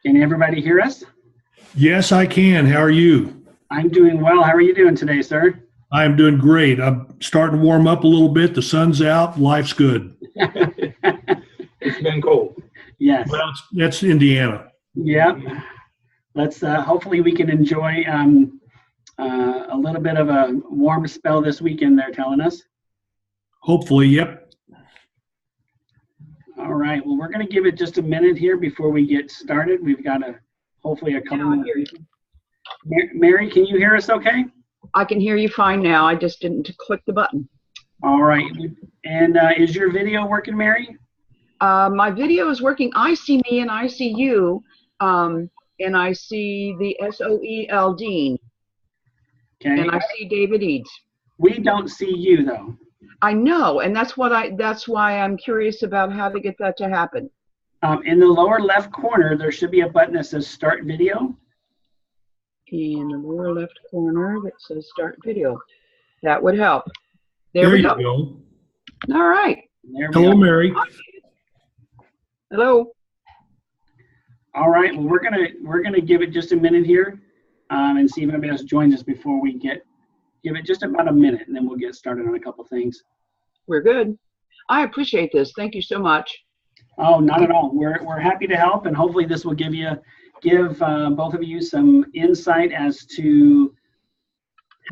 Can everybody hear us? Yes, I can. How are you? I'm doing well. How are you doing today, sir? I'm doing great. I'm starting to warm up a little bit. The sun's out. Life's good. It's been cold. Yes. Well, that's Indiana. Yep. Let's hopefully we can enjoy a little bit of a warm spell this weekend. They're telling us. Hopefully, yep. All right. Well, we're going to give it just a minute here before we get started. We've got hopefully a couple Now I more. hear you. Mary, can you hear us okay? I can hear you fine now. I just didn't click the button. All right. And is your video working, Mary? My video is working. I see me and I see you, and I see the SOEL Dean, Okay. and I see David Eads. We don't see you though. I know, and that's why I'm curious about how to get that to happen. In the lower left corner, there should be a button that says Start Video. In the lower left corner that says Start Video. That would help. There we you go. go. All right. There we Hello, go. Mary. Hello. All right. Well, we're gonna give it just a minute here, and see if anybody else joins us before we give it just about a minute, and then we'll get started on a couple things. We're good. I appreciate this. Thank you so much. Oh, not at all. We're happy to help, and hopefully this will give both of you some insight as to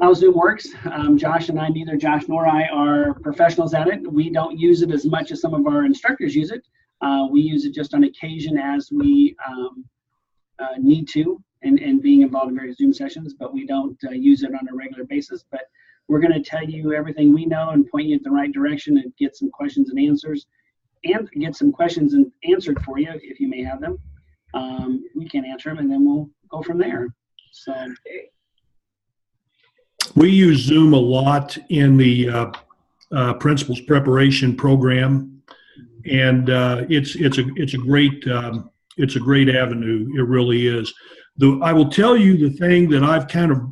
how Zoom works. Josh and I, neither Josh nor I are professionals at it. We don't use it as much as some of our instructors use it. We use it just on occasion as we need to, and being involved in various Zoom sessions, but we don't use it on a regular basis. But we're going to tell you everything we know and point you in the right direction and get some questions and answers, and get some questions answered for you if you may have them. We can answer them, and then we'll go from there. So We use Zoom a lot in the principals preparation program, and it's a great avenue. It really is. I will tell you the thing that I've kind of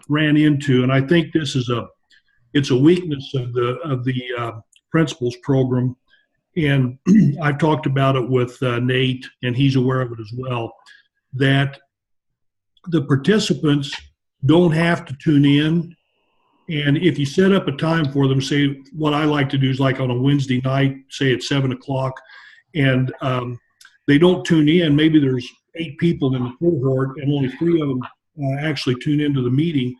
ran into, and I think this is it's a weakness of the principals program, and I've talked about it with Nate, and he's aware of it as well, that the participants don't have to tune in. And if you set up a time for them, say what I like to do is like on a Wednesday night, say at 7 o'clock, and they don't tune in, maybe there's 8 people in the cohort and only 3 of them actually tune into the meeting.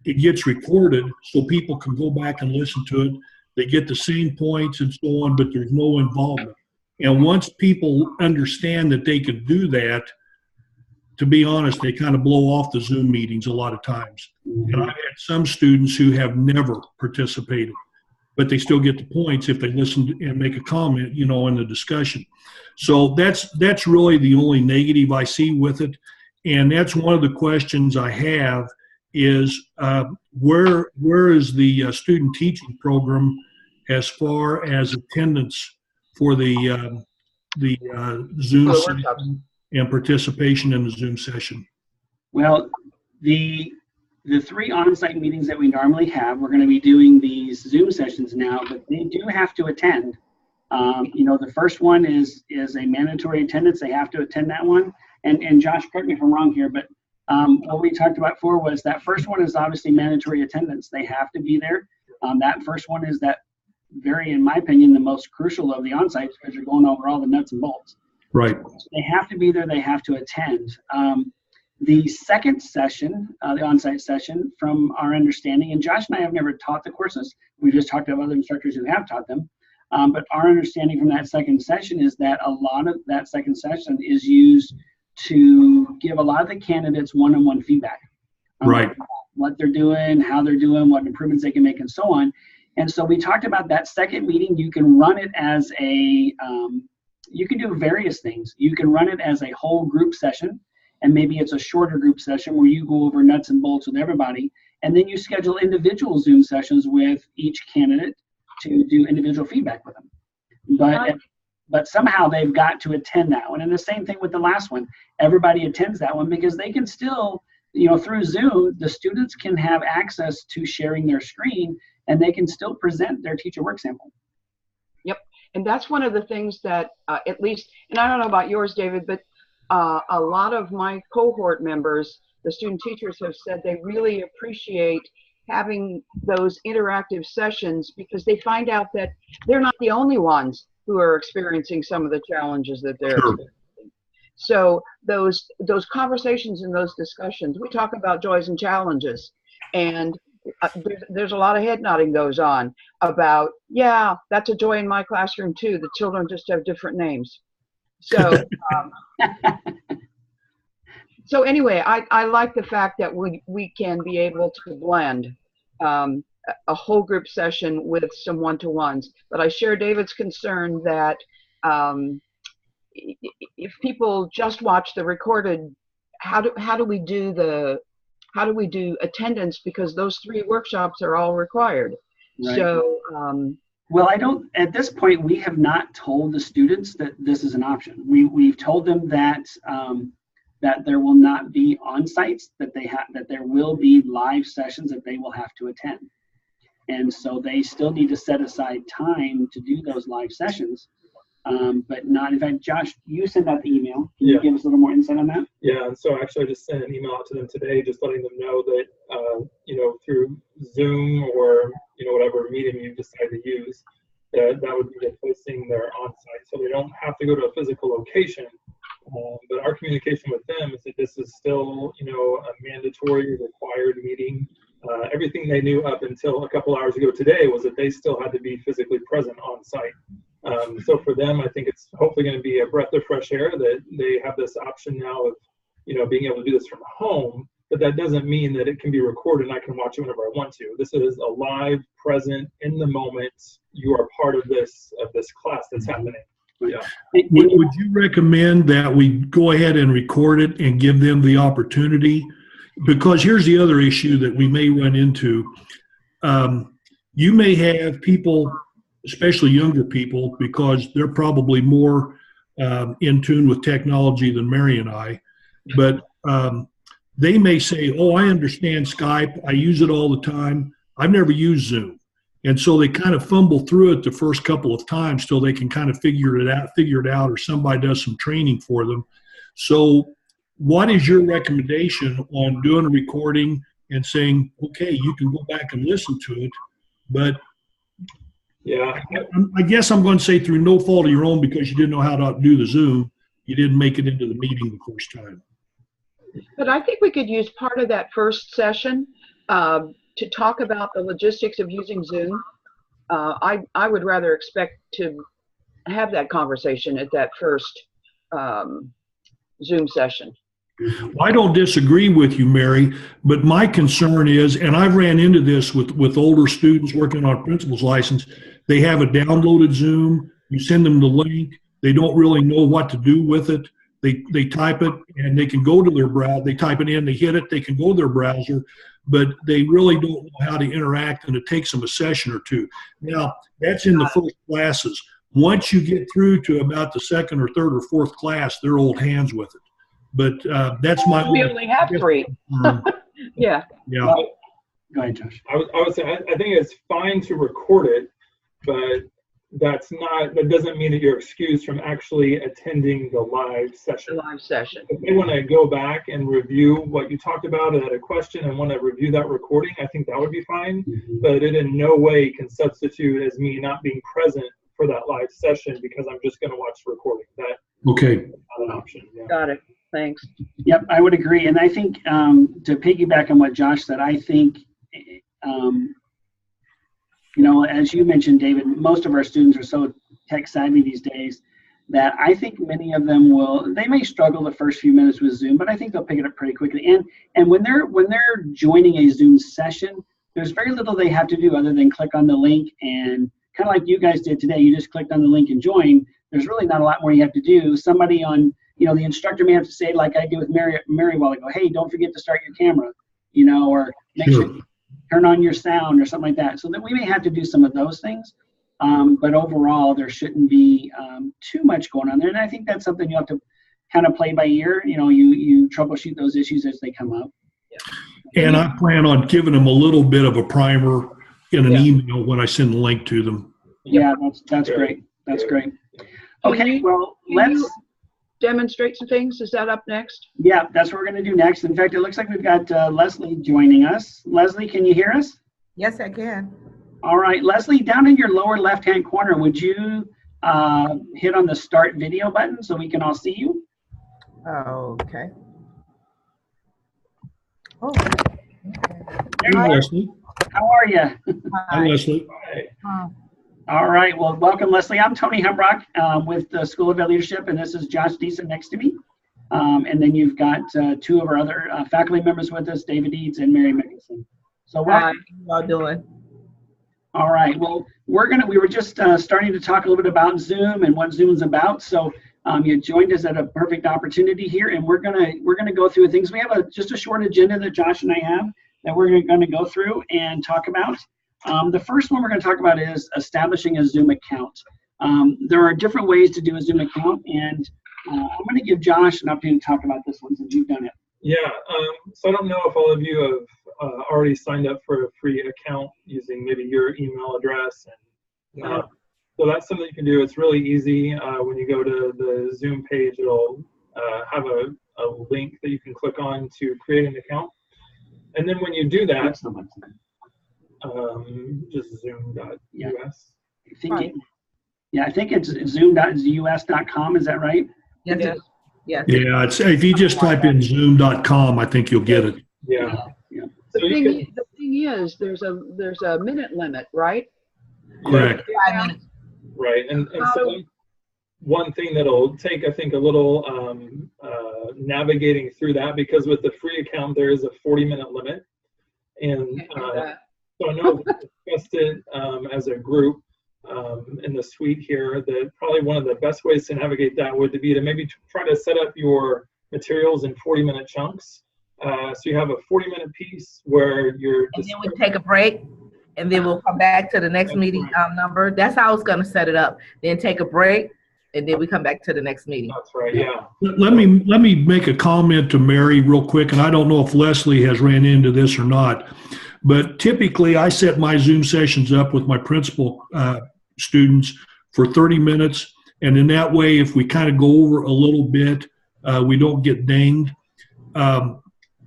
It gets recorded so people can go back and listen to it. They get the same points and so on, but there's no involvement. And once people understand that they can do that, to be honest, they kind of blow off the Zoom meetings a lot of times. And I've had some students who have never participated, but they still get the points if they listen and make a comment, in the discussion. So that's really the only negative I see with it. And that's one of the questions I have is where is the student teaching program as far as attendance for the Zoom session and participation in the Zoom session? well, the 3 on-site meetings that we normally have, we're going to be doing these Zoom sessions now, but they do have to attend. The first one is a mandatory attendance. They have to attend that one. And Josh, correct me if I'm wrong here, but what we talked about before was that first one is obviously mandatory attendance. They have to be there. That first one is in my opinion, the most crucial of the on-sites because you're going over all the nuts and bolts. Right. They have to be there. They have to attend. The second session, the on-site session, from our understanding, and Josh and I have never taught the courses. We just talked to other instructors who have taught them. But our understanding from that second session is that a lot of that second session is used to give a lot of the candidates one-on-one feedback. Right. What they're doing, how they're doing, what improvements they can make, and so on. And so we talked about that second meeting. You can run it as you can do various things. You can run it as a whole group session, and maybe it's a shorter group session where you go over nuts and bolts with everybody. And then you schedule individual Zoom sessions with each candidate to do individual feedback with them. But somehow they've got to attend that one. And the same thing with the last one. Everybody attends that one because they can still, through Zoom, the students can have access to sharing their screen and they can still present their teacher work sample. Yep. And that's one of the things that at least, and I don't know about yours, David, but a lot of my cohort members, the student teachers, have said they really appreciate having those interactive sessions because they find out that they're not the only ones who are experiencing some of the challenges that they're Sure. experiencing. So those conversations and those discussions, we talk about joys and challenges, and there's a lot of head nodding goes on about, yeah, that's a joy in my classroom too. The children just have different names. So so anyway, I like the fact that we can be able to blend a whole group session with some one-to-ones. But I share David's concern that if people just watch the recorded, how do we do attendance, because those 3 workshops are all required. Right. So well, at this point, we have not told the students that this is an option. We've told them that that there will not be on-sites, that there will be live sessions that they will have to attend. And so they still need to set aside time to do those live sessions, but not, in fact, Josh, you sent out the email. Can you give us a little more insight on that? Yeah, and so actually I just sent an email out to them today, just letting them know that, through Zoom or, whatever medium you decide to use, that would be replacing their on-site. So they don't have to go to a physical location. But our communication with them is that this is still, a mandatory required meeting. Everything they knew up until a couple hours ago today was that they still had to be physically present on site. So for them, I think it's hopefully going to be a breath of fresh air that they have this option now of, being able to do this from home. But that doesn't mean that it can be recorded and I can watch it whenever I want to. This is a live, present, in the moment. You are part of this class that's happening. Yeah. Would you recommend that we go ahead and record it and give them the opportunity? Because here's the other issue that we may run into. You may have people, especially younger people, because they're probably more in tune with technology than Mary and I, but they may say, oh, I understand Skype. I use it all the time. I've never used Zoom. And so they kind of fumble through it the first couple of times till they can kind of figure it out, or somebody does some training for them. So what is your recommendation on doing a recording and saying, okay, you can go back and listen to it, but yeah, I guess I'm going to say through no fault of your own, because you didn't know how to do the Zoom, you didn't make it into the meeting the first time. but I think we could use part of that first session to talk about the logistics of using Zoom. I would rather expect to have that conversation at that first Zoom session. I don't disagree with you, Mary, but my concern is, and I've ran into this with older students working on a principal's license, they have a downloaded Zoom, you send them the link, they don't really know what to do with it. They type it and they can go to their browser, they type it in, they hit it, they can go to their browser, but they really don't know how to interact, and it takes them a session or two. Now, that's in the first classes. Once you get through to about the second or third or fourth class, they're old hands with it. But that's my We only have 3. Yeah. Yeah. Well, go ahead, Josh. I would say I think it's fine to record it, but that doesn't mean that you're excused from actually attending the live session. The live session. If they want to go back and review what you talked about and had a question and want to review that recording, I think that would be fine. Mm-hmm. But it in no way can substitute as me not being present for that live session because I'm just going to watch the recording. That Okay. is not an option. Yeah. Got it. Thanks. Yep, I would agree. And I think to piggyback on what Josh said, I think, as you mentioned, David, most of our students are so tech savvy these days that I think many of them they may struggle the first few minutes with Zoom, but I think they'll pick it up pretty quickly. And when they're joining a Zoom session, there's very little they have to do other than click on the link, and kind of like you guys did today, you just clicked on the link and joined. There's really not a lot more you have to do. Somebody on, the instructor may have to say, like I did with Mary a while ago, hey, don't forget to start your camera, or make sure you turn on your sound or something like that. So that we may have to do some of those things. But overall, there shouldn't be too much going on there. And I think that's something you have to kind of play by ear. You troubleshoot those issues as they come up. And I plan on giving them a little bit of a primer in an email when I send the link to them. Yeah, that's great. That's great. Okay, well, let's... demonstrate some things? Is that up next? Yeah, that's what we're going to do next. In fact, it looks like we've got Leslie joining us. Leslie, can you hear us? Yes, I can. All right, Leslie, down in your lower left-hand corner, would you hit on the start video button so we can all see you? Okay. Oh, Hey, Leslie. How are you? Hi, Leslie. All right, well, welcome, Leslie. I'm Tony Hembrock with the School of Ed Leadership, and this is Josh Deason next to me. And then you've got two of our other faculty members with us, David Eads and Mary Mickelson. So welcome. how y'all doing? All right, well, we were just starting to talk a little bit about Zoom and what Zoom is about. So you joined us at a perfect opportunity here, and we're gonna go through things. We have just a short agenda that Josh and I have that we're gonna go through and talk about. The first one we're gonna talk about is establishing a Zoom account. There are different ways to do a Zoom account, and I'm gonna give Josh an opportunity to talk about this one since you've done it. Yeah, so I don't know if all of you have already signed up for a free account using maybe your email address. And so that's something you can do. It's really easy. When you go to the Zoom page, it'll have a link that you can click on to create an account. And then when you do that, just zoom.us. I think it's zoom.us.com. Is that right? Yes. Yes. Yeah, if you just type in zoom.com, I think you'll get it. Yeah. The thing is, there's a minute limit, right? Correct. 5 minutes. Right, and so one thing that'll take, I think, a little navigating through that, because with the free account there is a 40-minute limit, and so I know we discussed it as a group in the suite here, that probably one of the best ways to navigate that would be to maybe try to set up your materials in 40-minute chunks. So you have a 40-minute piece where you're And then we take a break, and then we'll come back to the next meeting number. That's how I was going to set it up. Then take a break, and then we come back to the next meeting. That's right, yeah. Let me make a comment to Mary real quick, and I don't know if Leslie has ran into this or not, but typically I set my Zoom sessions up with my principal students for 30 minutes, and in that way, if we kind of go over a little bit, we don't get dinged,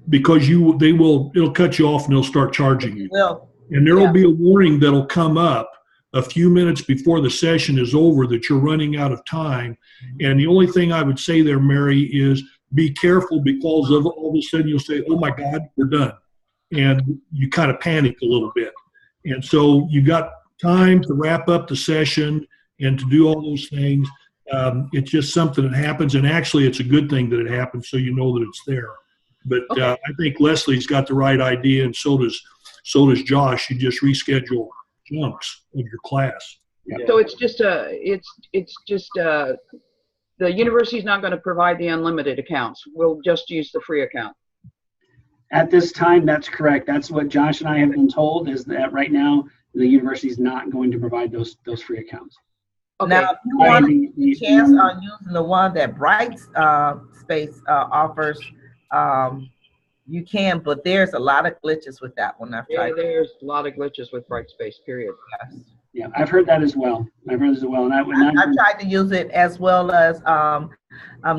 because it'll cut you off and they'll start charging you. And there will be a warning that'll come up a few minutes before the session is over that you're running out of time. And the only thing I would say there, Mary, is be careful, because of all of a sudden you'll say, oh my God, we're done. And you kind of panic a little bit. And so you got time to wrap up the session and to do all those things. It's just something that happens, and actually it's a good thing that it happens, so you know that it's there. But I think Leslie's got the right idea, and so does Josh. You just reschedule chunks of your class. Yeah. So it's just the university's not going to provide the unlimited accounts. We'll just use the free account. At this time, that's correct. That's what Josh and I have been told, is that right now the university is not going to provide those free accounts. Okay. Now, if you want a chance on using the one that Brightspace offers, you can, but there's a lot of glitches with that one. There's a lot of glitches with Brightspace, period. Yes. Yeah, I've heard that as well. And I tried to use it as well as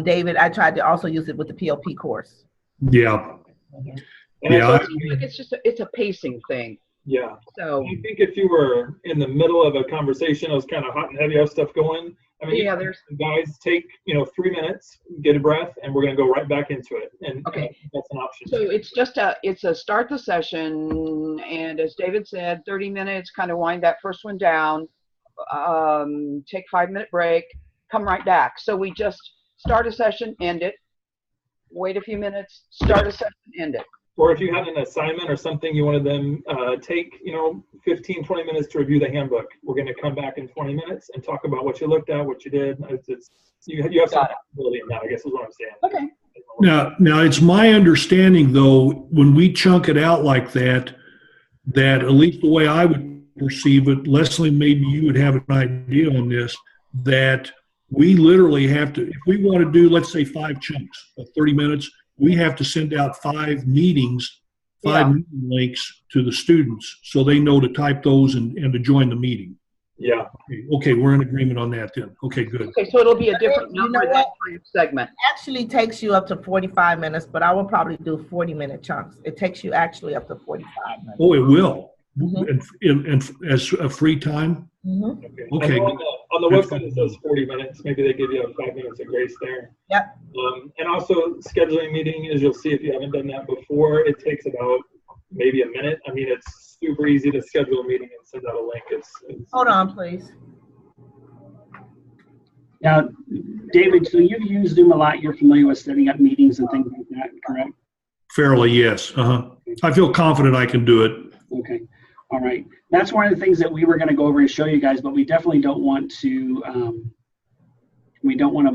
David. I tried to also use it with the PLP course. Yeah. And Yeah. It's a pacing thing. Yeah. So I think if you were in the middle of a conversation, it was kind of hot and heavy, have stuff going. I mean, there's guys, take 3 minutes, get a breath, and we're going to go right back into it. And that's an option. So it's a start the session, and as David said, 30 minutes, kind of wind that first one down, take 5-minute break, come right back. So we just start a session, end it, wait a few minutes, start a session, end it. Or if you had an assignment or something you wanted them take 15, 20 minutes to review the handbook. We're going to come back in 20 minutes and talk about what you looked at, what you did. You have some flexibility in that, I guess is what I'm saying. Okay. Now it's my understanding, though, when we chunk it out like that at least the way I would perceive it, Leslie, maybe you would have an idea on this, that we literally have to, if we want to do, let's say 5 chunks of 30 minutes, we have to send out 5 meetings, 5 meeting links to the students so they know to type those and to join the meeting. Yeah. Okay, we're in agreement on that then. Okay, good. Okay, so it'll be a different You know number that what? time segment. Actually takes you up to 45 minutes, but I will probably do 40-minute chunks. It takes you actually up to 45 minutes. Oh, it will. Mhm. And as a free time? Mhm. Okay. On the website, it says 40 minutes. Maybe they give you 5 minutes of grace there. Yep. And also, scheduling a meeting, as you'll see if you haven't done that before, it takes about maybe a minute. I mean, it's super easy to schedule a meeting and send out a link. It's Hold on, please. Now, David, so you've used Zoom a lot. You're familiar with setting up meetings and things like that, correct? Fairly, yes. I feel confident I can do it. Okay. All right. That's one of the things that we were going to go over and show you guys, but we definitely don't want to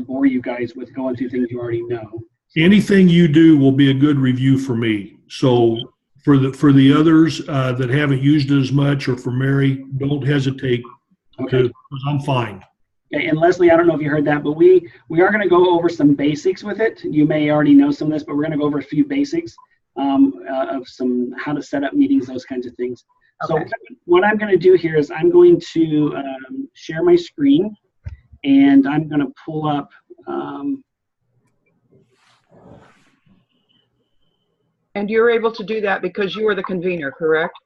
bore you guys with going through things you already know. Anything you do will be a good review for me. So for the others that haven't used it as much, or for Mary, don't hesitate, Okay. because I'm fine. Okay. And Leslie, I don't know if you heard that, but we are going to go over some basics with it. You may already know some of this, but we're going to go over a few basics of some how to set up meetings, those kinds of things. Okay. So what I'm going to do here is I'm going to share my screen, and I'm going to pull up And you're able to do that because you are the convener, correct?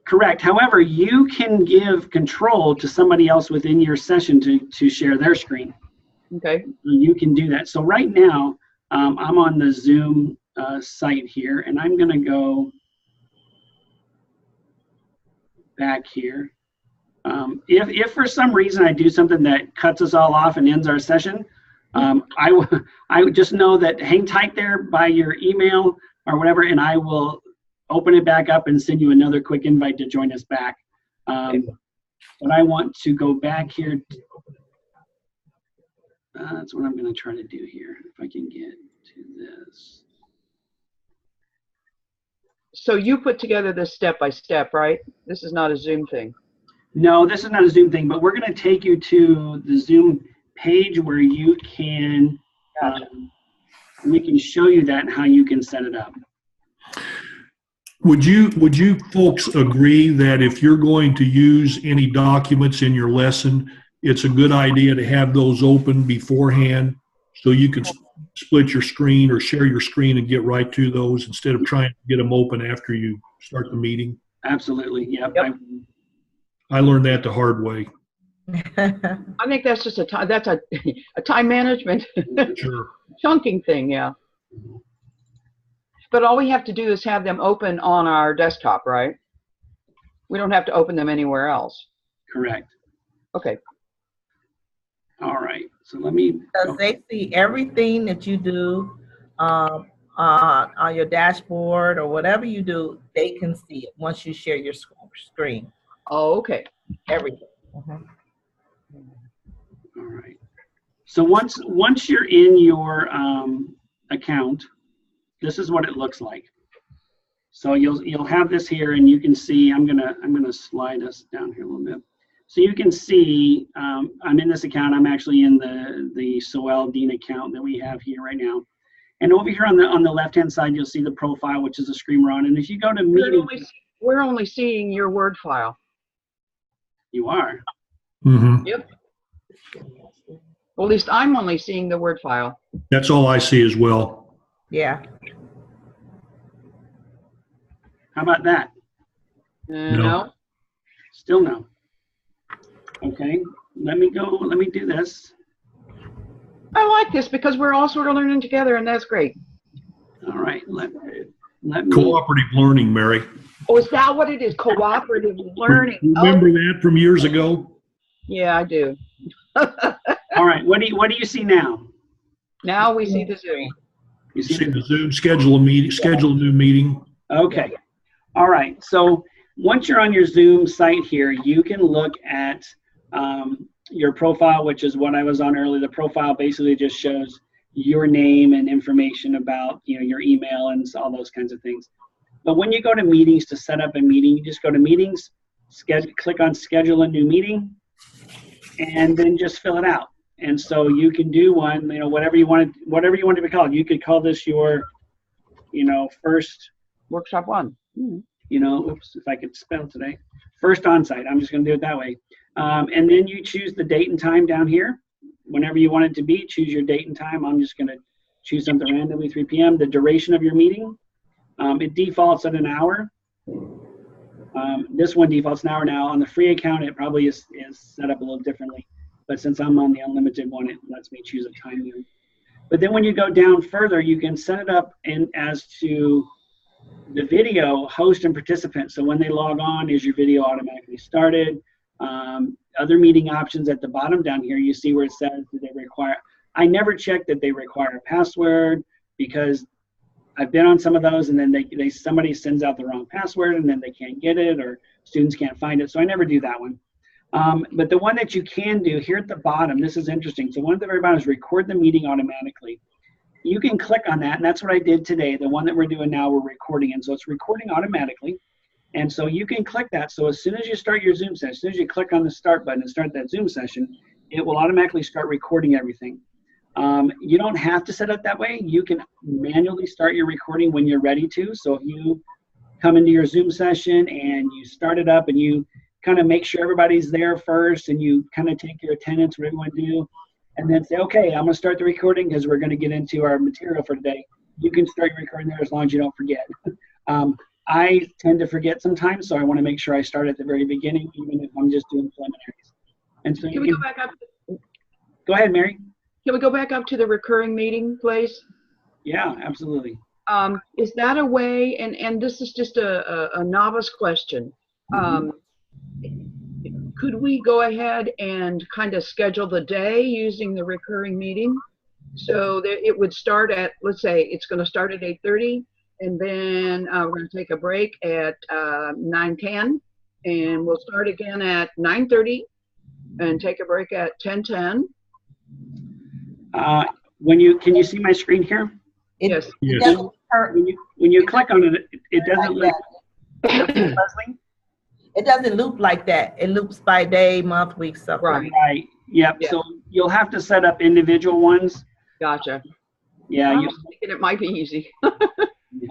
correct. However, you can give control to somebody else within your session to share their screen. Okay. You can do that. So right now, I'm on the Zoom site here, and I'm going to go back here. If for some reason I do something that cuts us all off and ends our session, I would just know that hang tight there by your email or whatever, and I will open it back up and send you another quick invite to join us back. But I want to go back here. That's what I'm going to try to do here, if I can get to this. So you put together this step by step, right? This is not a Zoom thing. No, this is not a Zoom thing, but we're going to take you to the Zoom page where you can, we can show you that and how you can set it up. Would you folks agree that if you're going to use any documents in your lesson, it's a good idea to have those open beforehand so you can split your screen or share your screen and get right to those instead of trying to get them open after you start the meeting? Absolutely. Yep. I learned that the hard way. I think that's just a time management Sure. chunking thing, yeah. But all we have to do is have them open on our desktop, right? We don't have to open them anywhere else. Correct. Okay. All right. So let me. Because they see everything that you do on your dashboard or whatever you do, they can see it once you share your screen. Oh, okay. Everything. All right. So once you're in your account, this is what it looks like. So you'll have this here, and you can see. I'm gonna slide us down here a little bit, so you can see I'm in this account. I'm actually in the Soel Dean account that we have here right now. And over here on the left hand side, you'll see the profile, which is the screen we're on. And if you go to meetings, we're only seeing your Word file. You are. Mm-hmm. Yep. Well, at least I'm only seeing the Word file. That's all I see as well. Yeah. How about that? No. Still no. Okay. Let me go. Let me do this. I like this because we're all sort of learning together, and that's great. All right. Let me. Cooperative learning, Mary. Oh, is that what it is? Cooperative learning. Remember that from years ago? Yeah, I do. All right. What do you see now? Now we see the Zoom. You See the Zoom, schedule a meeting, schedule a new meeting. Okay. All right. So once you're on your Zoom site here, you can look at your profile, which is what I was on earlier. The profile basically just shows your name and information about your email and all those kinds of things. But when you go to meetings to set up a meeting, you just go to meetings, click on schedule a new meeting, and then just fill it out. And so you can do one, whatever you want to be called. You could call this your, first workshop one. oops, if I could spell today, first onsite. I'm just going to do it that way. And then you choose the date and time down here. Whenever you want it to be, choose your date and time. I'm just going to choose something randomly, 3 p.m. The duration of your meeting, it defaults at an hour. This one defaults an hour now. On the free account, it probably is set up a little differently. But since I'm on the unlimited one, it lets me choose a time here. But then when you go down further, you can set it up as to the video, host, and participant. So when they log on, is your video automatically started? Other meeting options at the bottom down here, you see where it says that they require. I never check that they require a password, because I've been on some of those, and then somebody sends out the wrong password, and then they can't get it, or students can't find it. So I never do that one. But the one that you can do here at the bottom, this is interesting. So one at the very bottom is record the meeting automatically. You can click on that, and that's what I did today. The one that we're doing now, we're recording, and so it's recording automatically. And so you can click that. So as soon as you start your Zoom session, as soon as you click on the start button and start that Zoom session, it will automatically start recording everything. You don't have to set it that way. You can manually start your recording when you're ready to. So if you come into your Zoom session and you start it up and you kind of make sure everybody's there first, and you kind of take your attendance, what everyone do, and then say, okay, I'm going to start the recording because we're going to get into our material for today. You can start your recording there as long as you don't forget. I tend to forget sometimes, so I want to make sure I start at the very beginning, even if I'm just doing preliminaries. And so Can we go back up? Go ahead, Mary. Can we go back up to the recurring meeting place? Yeah, absolutely. Is that a way, and this is just a novice question, could we go ahead and kind of schedule the day using the recurring meeting? So that it would start at, let's say it's going to start at 8:30, and then we're going to take a break at 9:10, and we'll start again at 9:30 and take a break at 10:10. Can you see my screen here? Yes. Yes. When you click on it, it doesn't look Leslie? It doesn't loop like that. It loops by day, month, week, stuff. Right. Right. Yep. Yeah. So you'll have to set up individual ones. Gotcha. Yeah. I was thinking it might be easy.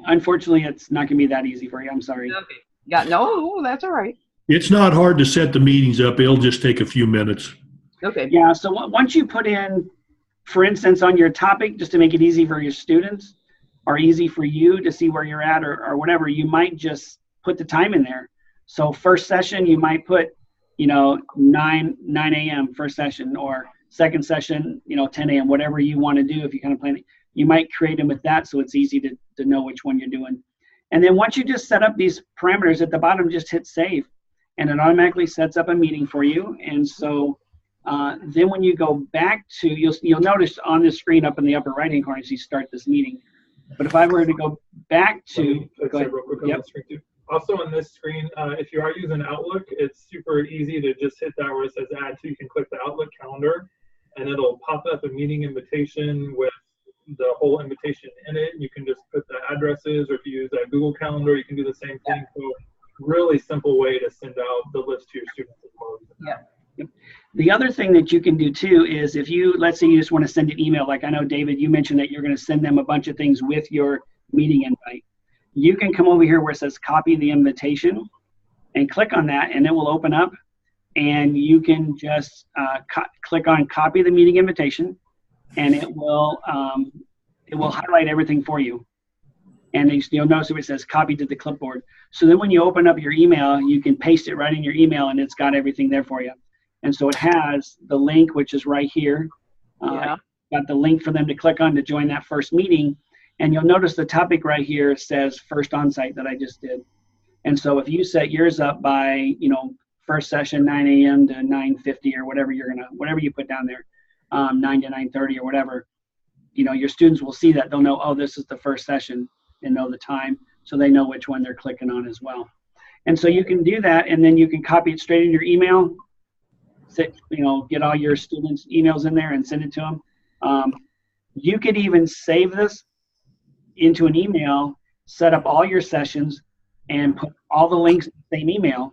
Unfortunately, it's not going to be that easy for you. I'm sorry. Okay. Yeah. No, that's all right. It's not hard to set the meetings up. It'll just take a few minutes. Okay. Yeah. So once you put in, for instance, on your topic, just to make it easy for your students or easy for you to see where you're at or whatever, you might just put the time in there. So first session, you might put, 9 a.m. first session, or second session, 10 a.m., whatever you want to do. If you kind of plan it, you might create them with that, so it's easy to know which one you're doing. And then once you just set up these parameters at the bottom, just hit save, and it automatically sets up a meeting for you. And so then when you go back to, you'll notice on the screen up in the upper right-hand corner, you start this meeting. But if I were to go back to, Go ahead. Real quick on the screen too. Also on this screen, if you are using Outlook, it's super easy to just hit that where it says add to. You can click the Outlook calendar, and it'll pop up a meeting invitation with the whole invitation in it. You can just put the addresses, or if you use a Google Calendar, you can do the same thing. So really simple way to send out the list to your students as well. Yeah. the other thing that you can do too is if you, let's say you just want to send an email, like I know, David, you mentioned that you're going to send them a bunch of things with your meeting invite. You can come over here where it says copy the invitation and click on that, and it will open up, and you can just click on copy the meeting invitation, and it will highlight everything for you. And you'll notice it says copy to the clipboard. So then when you open up your email, you can paste it right in your email, and it's got everything there for you. And so it has the link, which is right here. Got the link for them to click on to join that first meeting. And you'll notice the topic right here says first onsite that I just did. And so if you set yours up by, first session 9 a.m. to 9:50 or whatever whatever you put down there, 9 to 9:30 or whatever, your students will see that. They'll know, oh, this is the first session, and know the time, so they know which one they're clicking on as well. And so you can do that, and then you can copy it straight in your email. Get all your students' emails in there and send it to them. You could even save this into an email, set up all your sessions, and put all the links in the same email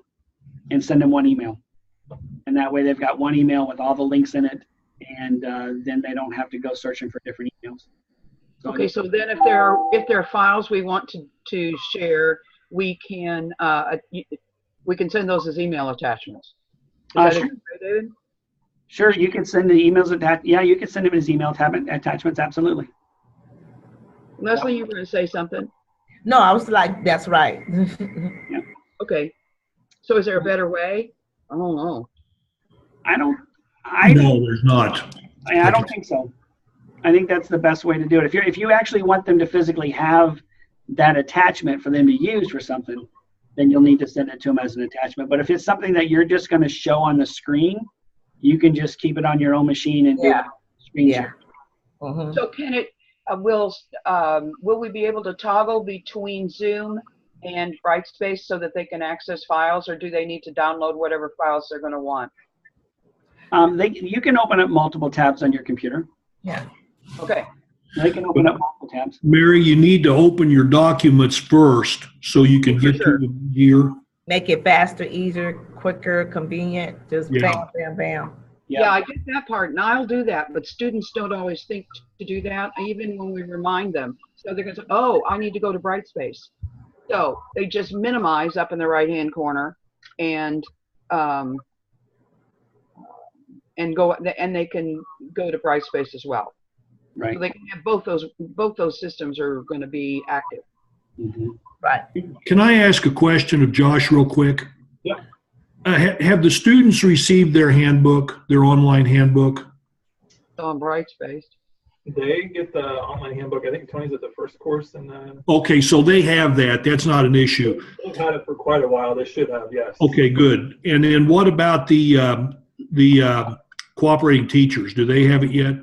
and send them one email. And that way they've got one email with all the links in it, and then they don't have to go searching for different emails. So okay, so then if there are files we want to share, we can send those as email attachments. Is that Sure. okay, David? Sure, you can send the emails yeah, you can send them as email attachments, absolutely. Leslie, you were going to say something? No, I was like, that's right. Okay. So is there a better way? I don't know. No, there's not. I don't think so. I think that's the best way to do it. If you actually want them to physically have that attachment for them to use for something, then you'll need to send it to them as an attachment. But if it's something that you're just going to show on the screen, you can just keep it on your own machine and do screen share. Mm-hmm. So can it will we be able to toggle between Zoom and Brightspace so that they can access files, or do they need to download whatever files they're going to want? You can open up multiple tabs on your computer. Yeah. Okay. They can open up multiple tabs. Mary, you need to open your documents first so you can get to the gear. Make it faster, easier, quicker, convenient. Just bam, bam, bam. Yeah, I get that part, and I'll do that, but students don't always think to do that, even when we remind them. So they're going to say, oh, I need to go to Brightspace. So they just minimize up in the right-hand corner and go, and they can go to Brightspace as well. Right. So they can have both those systems are going to be active. Mm-hmm. Right. Can I ask a question of Josh real quick? Yeah. Have the students received their handbook, their online handbook? On Brightspace. They get the online handbook. I think Tony's at the first course, and Okay, so they have that. That's not an issue. they've had it for quite a while. They should have, yes. Okay, good. And then what about the cooperating teachers? Do they have it yet?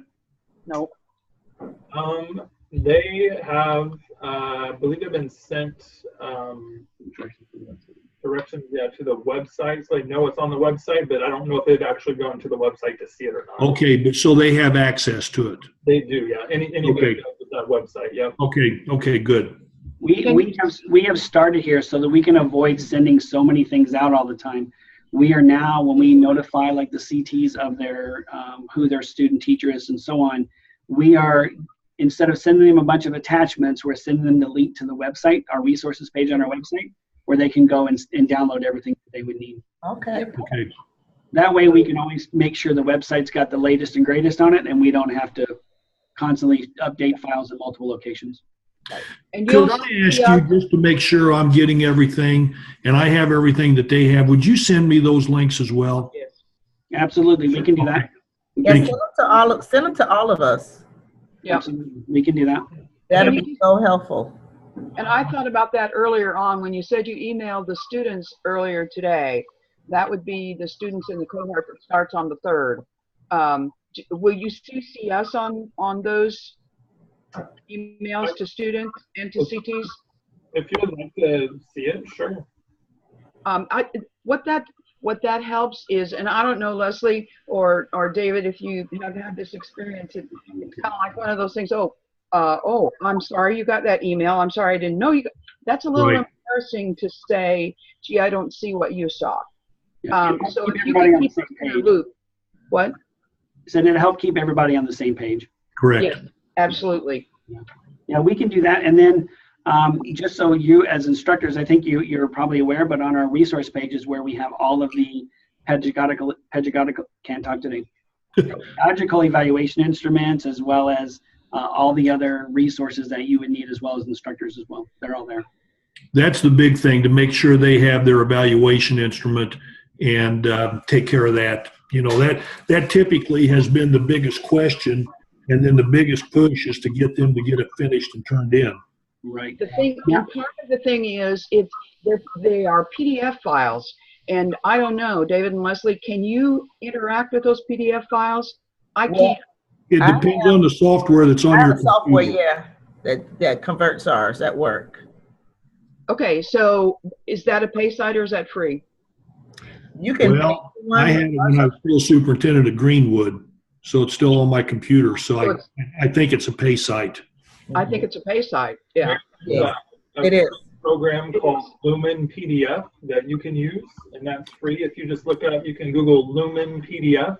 No. They have, I believe they've been sent directions to the website. So they know it's on the website, but I don't know if they've actually gone to the website to see it or not. Okay, but so they have access to it. They do, yeah. Anybody Okay. knows with that website, yeah. Okay, good. We have started here so that we can avoid sending so many things out all the time. We are now, when we notify like the CTs of their who their student teacher is and so on, we are, instead of sending them a bunch of attachments, we're sending them the link to the website, our resources page on our website, where they can go and download everything that they would need. Okay. Okay. That way we can always make sure the website's got the latest and greatest on it, and we don't have to constantly update files in multiple locations. And Could I ask you, just to make sure I'm getting everything and I have everything that they have, would you send me those links as well? Yes. Absolutely, we can do that. Yeah, send them to all of us. Yeah. Absolutely. We can do that. That'll be so helpful. And I thought about that earlier on when you said you emailed the students earlier today. That would be the students in the cohort that starts on the 3rd. Will you CC us on those emails to students and to CTs? If you would like to see it, sure. What that helps is, and I don't know, Leslie or David, if you have had this experience, it's kind of like one of those things. Oh, I'm sorry you got that email. I'm sorry I didn't know you got. That's a little embarrassing to say, gee, I don't see what you saw. So if you can keep us in the loop. What? So it'll help keep everybody on the same page. Correct. Yes, absolutely. Yeah, we can do that. And then just so you as instructors, I think you're probably aware, but on our resource pages where we have all of the pedagogical evaluation instruments, as well as all the other resources that you would need as well as instructors as well. They're all there. That's the big thing, to make sure they have their evaluation instrument and take care of that. You know, that typically has been the biggest question, and then the biggest push is to get them to get it finished and turned in. Right. The thing, part of the thing is, they are PDF files, and I don't know, David and Leslie, can you interact with those PDF files? I can't. It depends on the software that's on your software, computer. that converts ours at work. Okay, so is that a pay site or is that free? You can. Well, I had it when I was still superintendent of Greenwood, so it's still on my computer. So I think it's a pay site. I think it's a pay site. Yeah. Yeah, it is. Program called Lumen PDF that you can use, and that's free. If you just look up, you can Google Lumen PDF.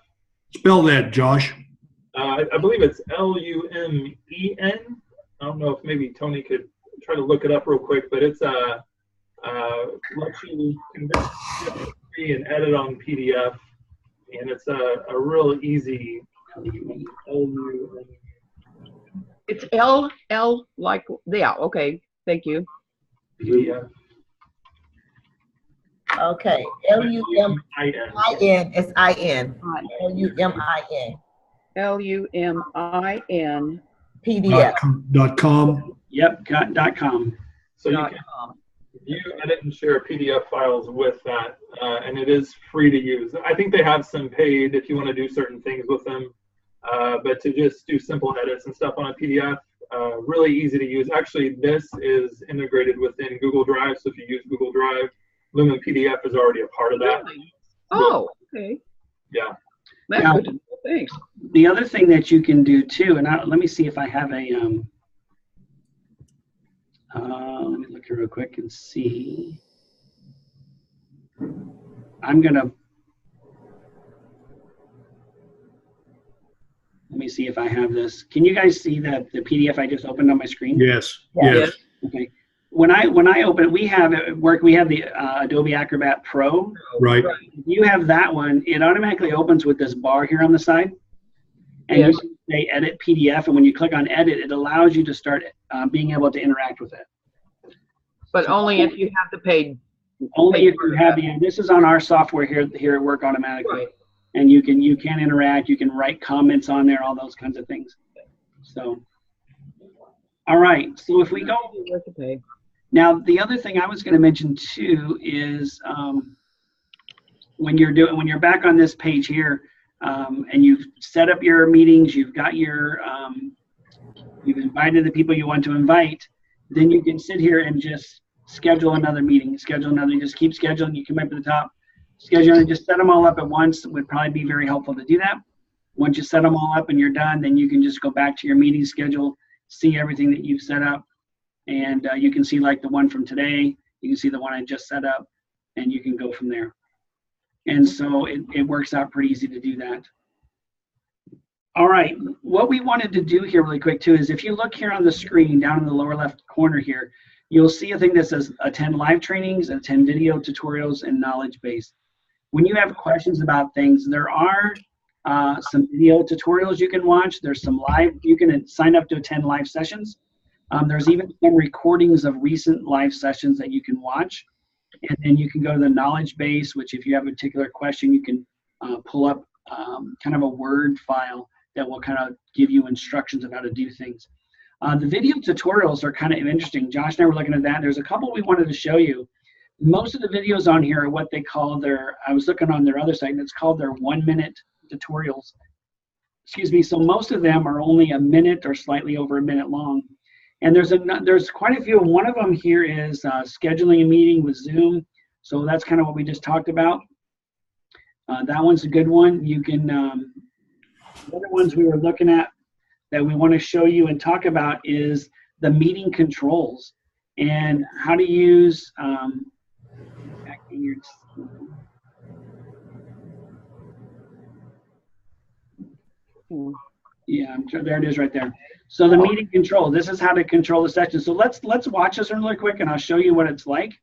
Spell that, Josh. I believe it's Lumen. I don't know if maybe Tony could try to look it up real quick, but it's a lets you convert and edit on PDF, and it's a real easy LU. It's L like, yeah, okay, thank you. PDF. Okay, Lumin, it's IN. Lumin, LUMIN. PDF. .com. Yep, .com. So you can view, edit, and share PDF files with that, and it is free to use. I think they have some paid if you want to do certain things with them, but to just do simple edits and stuff on a PDF, really easy to use. Actually, this is integrated within Google Drive, so if you use Google Drive, Lumen PDF is already a part of that. Really? Oh, okay. Yeah. That's Now, good to know. Thanks. The other thing that you can do too, and let me see if I have a, let me look here real quick and see. Let me see if I have this. Can you guys see the PDF I just opened on my screen? Yes. Yeah. Yes. Okay. When I open, we have at work, we have the Adobe Acrobat Pro. Right. If you have that one, it automatically opens with this bar here on the side. And Yes. you can say edit PDF, and when you click on edit, it allows you to start being able to interact with it. But only if you have the paid. Only if you have the, this is on our software here at work automatically. Right. And you can interact, you can write comments on there, all those kinds of things. So, all right. So if we go, Worth the pay. now the other thing I was going to mention too is when you're back on this page here, and you've set up your meetings, you've got your you've invited the people you want to invite, then you can sit here and just schedule another meeting, you just keep scheduling. You come up to the top, schedule, and just set them all up at once. It would probably be very helpful to do that. Once you set them all up and you're done, then you can just go back to your meeting schedule, see everything that you've set up, and you can see like the one from today, you can see the one I just set up, and you can go from there. And so it works out pretty easy to do that. All right, what we wanted to do here really quick too is if you look here on the screen down in the lower left corner here, you'll see a thing that says attend live trainings, attend video tutorials, and knowledge base. When you have questions about things, there are some video tutorials you can watch. There's some live, you can sign up to attend live sessions. There's even some recordings of recent live sessions that you can watch. And then you can go to the knowledge base, which if you have a particular question, you can pull up kind of a Word file that will kind of give you instructions of how to do things. The video tutorials are kind of interesting. Josh and I were looking at that. There's a couple we wanted to show you. Most of the videos on here are what they call their, I was looking on their other site, and it's called their 1-minute tutorials. Excuse me. So most of them are only a minute or slightly over a minute long. And there's quite a few. One of them here is scheduling a meeting with Zoom. So that's kind of what we just talked about. That one's a good one. You can, the other ones we were looking at that we want to show you and talk about is the meeting controls and how to use, yeah, I'm sure there it is right there. So the meeting control, this is how to control the session. So let's watch this really quick and I'll show you what it's like.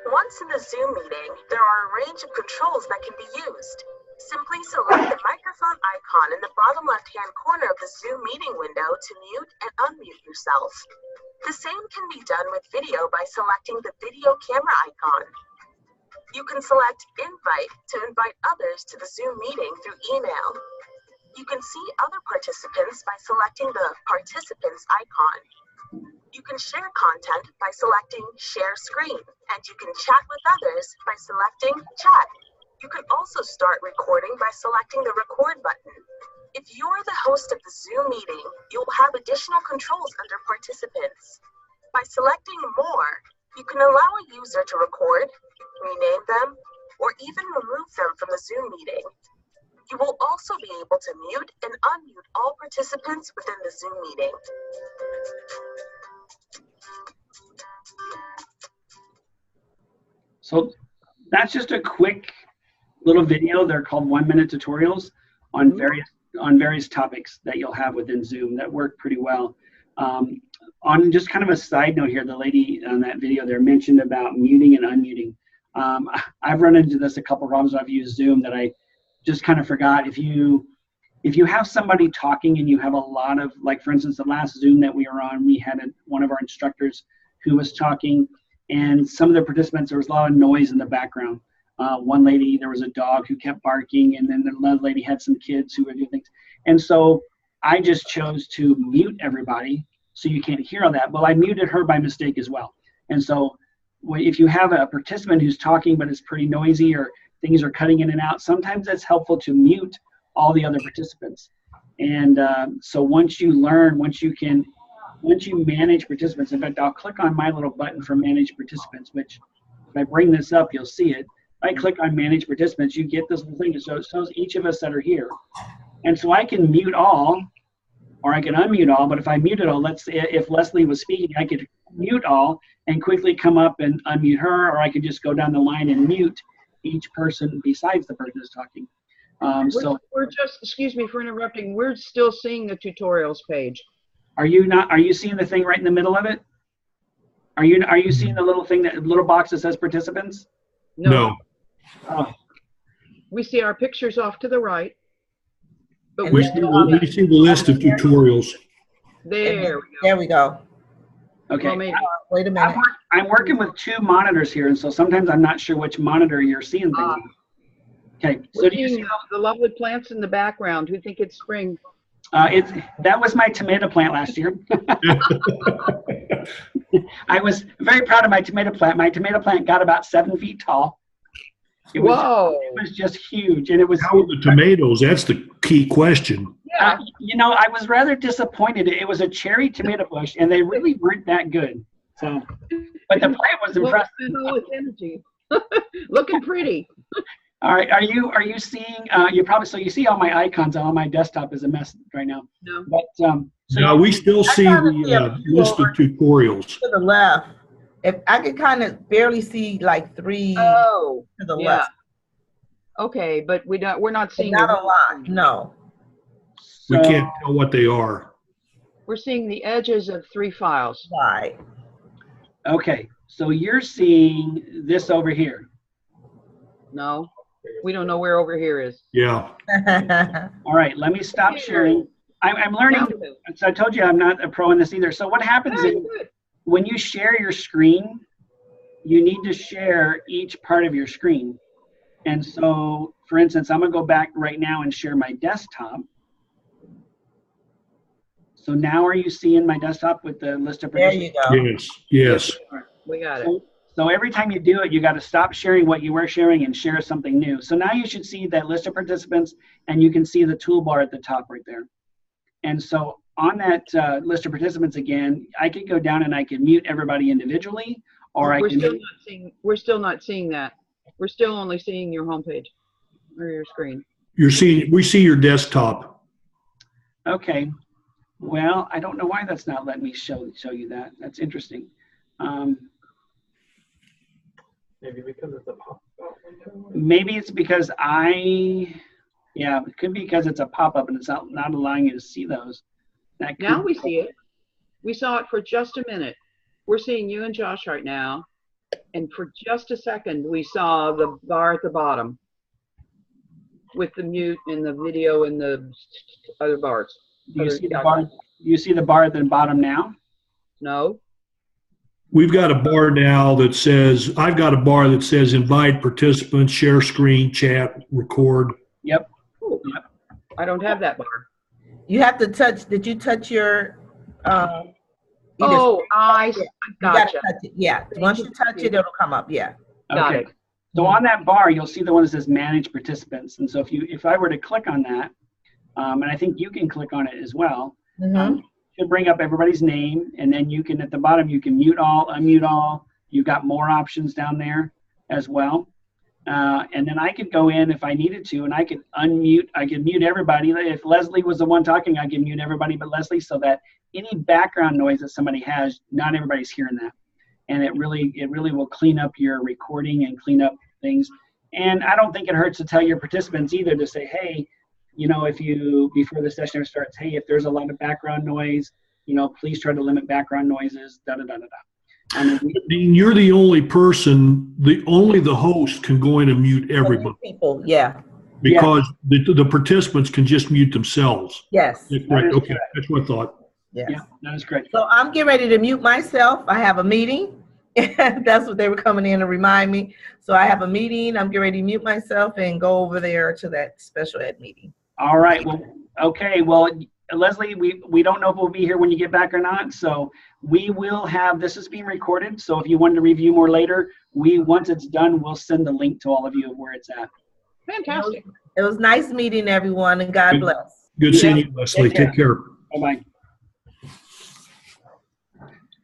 Once in the Zoom meeting, there are a range of controls that can be used. Simply select the microphone icon in the bottom left-hand corner of the Zoom meeting window to mute and unmute yourself. The same can be done with video by selecting the video camera icon. You can select Invite to invite others to the Zoom meeting through email. You can see other participants by selecting the Participants icon. You can share content by selecting Share Screen, and you can chat with others by selecting Chat. You can also start recording by selecting the Record button. If you're the host of the Zoom meeting, you'll have additional controls under Participants. By selecting More, you can allow a user to record, rename them, or even remove them from the Zoom meeting. You will also be able to mute and unmute all participants within the Zoom meeting. So that's just a quick little video. They're called 1-minute tutorials on various on various topics that you'll have within Zoom that work pretty well. On just kind of a side note here, the lady on that video there mentioned about muting and unmuting. I've run into this a couple of times when I've used Zoom that I just kind of forgot. If you have somebody talking and you have a lot of, like for instance, the last Zoom that we were on, we had one of our instructors who was talking, and some of the participants, there was a lot of noise in the background. One lady, there was a dog who kept barking, and then another lady had some kids who were doing things. And so I just chose to mute everybody so you can't hear all that. Well, I muted her by mistake as well. And so if you have a participant who's talking but it's pretty noisy or things are cutting in and out, sometimes it's helpful to mute all the other participants. And so once you manage participants, in fact, I'll click on my little button for manage participants, which if I bring this up, you'll see it. If I click on manage participants, you get this little thing. So it shows each of us that are here. And so I can mute all, or I can unmute all, but if I mute it all, if Leslie was speaking, I could mute all and quickly come up and unmute her, or I could just go down the line and mute each person besides the person who's talking. We're just, excuse me for interrupting, we're still seeing the tutorials page. Are you seeing the thing right in the middle of it? Are you seeing the little box that says participants? No. Oh. We see our pictures off to the right. But We see the list of tutorials. There we go. Okay. Well, Wait a minute. I'm working with two monitors here, and so sometimes I'm not sure which monitor you're seeing things on. Okay, so do you see the lovely plants in the background? Who think it's spring? That was my tomato plant last year. I was very proud of my tomato plant. My tomato plant got about 7 feet tall. It was just huge, and it was. How are the tomatoes? That's the key question. Yeah. I was rather disappointed. It was a cherry tomato bush, and they really weren't that good. So, but the plant was impressive. Well, with energy, looking pretty. All right, are you seeing? You see all my icons on my desktop is a mess right now. No. But no, we still see the list of tutorials To the left. If I could kind of barely see like 3 to the left. Okay, but we're not seeing. Not a lot. No. we can't tell what they are. We're seeing the edges of 3 files. Right. Okay, so you're seeing this over here. No, we don't know where over here is. Yeah. All right, let me stop sharing. I'm learning. So I told you I'm not a pro in this either. So what happens is when you share your screen, you need to share each part of your screen. And so, for instance, I'm going to go back right now and share my desktop. So now are you seeing my desktop with the list of participants? There you go. Yes. We got it. So every time you do it, you got to stop sharing what you were sharing and share something new. So now you should see that list of participants, and you can see the toolbar at the top right there. And so on that list of participants again, I could go down and I can mute everybody individually, or we're still not seeing that. We're still only seeing your homepage or your screen. We see your desktop. Okay. Well, I don't know why that's not letting me show you that. That's interesting. Maybe because it's a pop-up window. Maybe it's because it could be because it's a pop-up and it's not allowing you to see those. Now we see it. We saw it for just a minute. We're seeing you and Josh right now. And for just a second, we saw the bar at the bottom with the mute and the video and the other bars. Do you see the bar? You see the bar at the bottom now? No. We've got a bar now that says, I've got a bar that says invite participants, share screen, chat, record. Yep. Yep. I don't have that bar. You have to touch, did you touch your, I gotcha. Touch it. Yeah, once you touch it, it'll come up, yeah. Got it. So on that bar, you'll see the one that says manage participants. And so if I were to click on that, and I think you can click on it as well, it should bring up everybody's name, and then you can, at the bottom, you can mute all, unmute all. You've got more options down there as well. And then I could go in if I needed to, and I could unmute, I could mute everybody. If Leslie was the one talking, I could mute everybody but Leslie, so that any background noise that somebody has, not everybody's hearing that. And it really will clean up your recording and clean up things. And I don't think it hurts to tell your participants either to say, hey, if you, before the session starts, hey, if there's a lot of background noise, please try to limit background noises, da da da da da. Dean, you're the only person, only the host can go in and mute everybody. People, yeah. Because the participants can just mute themselves. Yes. Right. Okay, that's what I thought. Yes. Yeah, that is correct. So I'm getting ready to mute myself. I have a meeting. That's what they were coming in to remind me. So I have a meeting. I'm getting ready to mute myself and go over there to that special ed meeting. All right. Well, okay. Well, Leslie, we don't know if we'll be here when you get back or not. So we will have, this is being recorded. So if you wanted to review more later, once it's done, we'll send the link to all of you of where it's at. Fantastic. It was nice meeting everyone, and God bless. Good seeing you, Leslie. Take care. Bye-bye.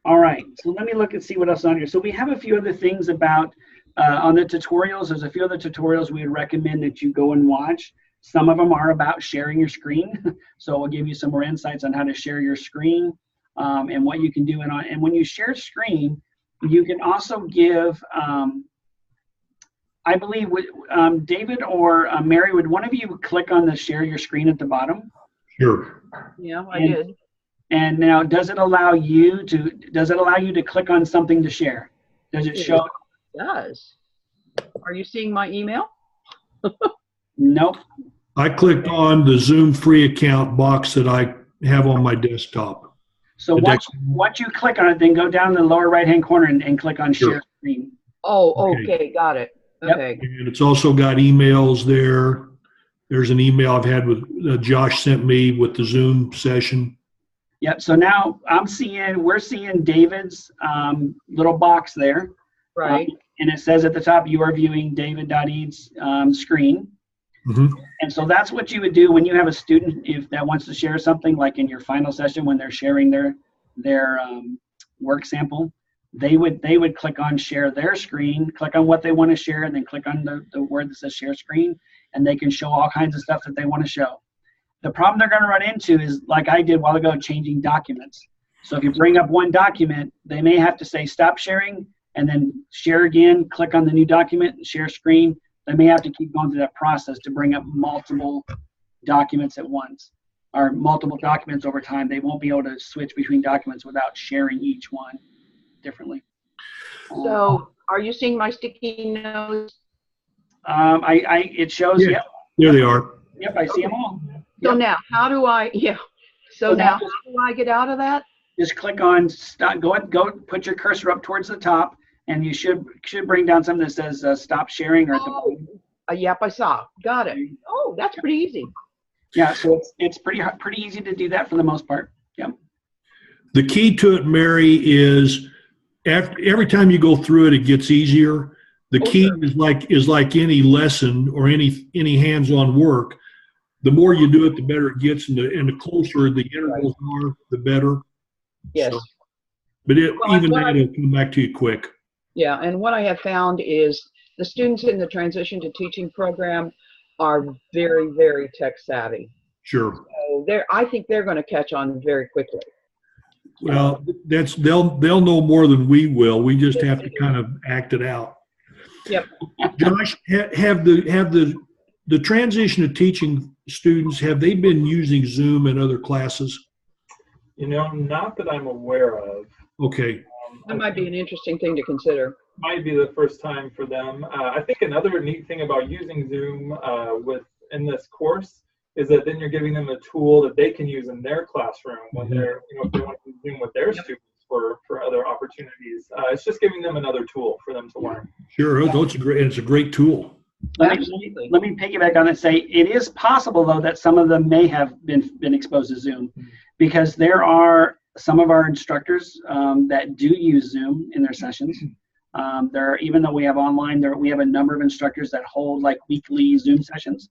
All right, so let me look and see what else is on here. So we have a few other things about, on the tutorials, there's a few other tutorials we would recommend that you go and watch. Some of them are about sharing your screen. So we'll give you some more insights on how to share your screen and what you can do. And when you share screen, you can also give, I believe, David or Mary, would one of you click on the share your screen at the bottom? Sure. Yeah, I did. And now, does it allow you to click on something to share? Does it show? It does. Are you seeing my email? Nope. I clicked on the Zoom free account box that I have on my desktop. So once you click on it, then go down in the lower right-hand corner and click on share screen. Oh, okay, got it. Okay. And it's also got emails there. There's an email I've had with Josh sent me with the Zoom session. Yep. So now we're seeing David's little box there. Right. And it says at the top, you are viewing David.Ead's screen. Mm-hmm. And so that's what you would do when you have a student that wants to share something, like in your final session when they're sharing their work sample. They would click on share their screen, click on what they want to share, and then click on the word that says share screen, and they can show all kinds of stuff that they want to show. The problem they're going to run into is, like I did a while ago, changing documents. So if you bring up one document, they may have to say stop sharing and then share again, click on the new document, and share screen. They may have to keep going through that process to bring up multiple documents at once, or multiple documents over time. They won't be able to switch between documents without sharing each one differently. So are you seeing my sticky notes? It shows, Yeah. yep. There they are. Yep, I see them all. So Yep. now, how do I, so now how do I get out of that? Just click on stop, go put your cursor up towards the top, and you should bring down something that says stop sharing or at the bottom. Yep, I saw. Got it. Oh, that's pretty easy. Yeah, so it's pretty easy to do that for the most part. Yep. The key to it, Mary, is every time you go through it, it gets easier. The key is like any lesson or any hands-on work. The more you do it, the better it gets, and the closer the intervals are, the better. Yes. So, but it'll come back to you quick. Yeah, and what I have found is the students in the transition to teaching program are very, very tech savvy. Sure. So I think they're going to catch on very quickly. Well, they'll know more than we will. We just have to kind of act it out. Yep. Josh, have the transition to teaching students, have they been using Zoom in other classes? Not that I'm aware of. Okay. That might be an interesting thing to consider. Might be the first time for them. I think another neat thing about using Zoom in this course is that then you're giving them a tool that they can use in their classroom when they're, if they want to Zoom with their students for other opportunities. It's just giving them another tool for them to learn. Sure, it's a great tool. Let me piggyback on it and say it is possible, though, that some of them may have been exposed to Zoom, because there are some of our instructors that do use Zoom in their sessions. Even though we have online, we have a number of instructors that hold like weekly Zoom sessions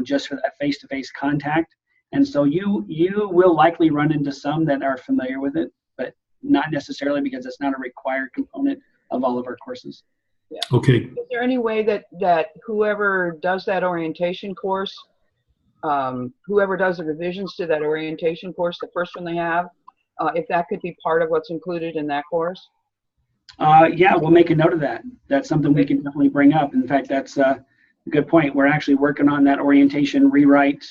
just for that face-to-face contact. And so you will likely run into some that are familiar with it, but not necessarily, because it's not a required component of all of our courses. Yeah. Okay. Is there any way that whoever does that orientation course, whoever does the revisions to that orientation course, the first one they have, if that could be part of what's included in that course? Yeah, we'll make a note of that. That's something we can definitely bring up. In fact, that's good point. We're actually working on that orientation rewrite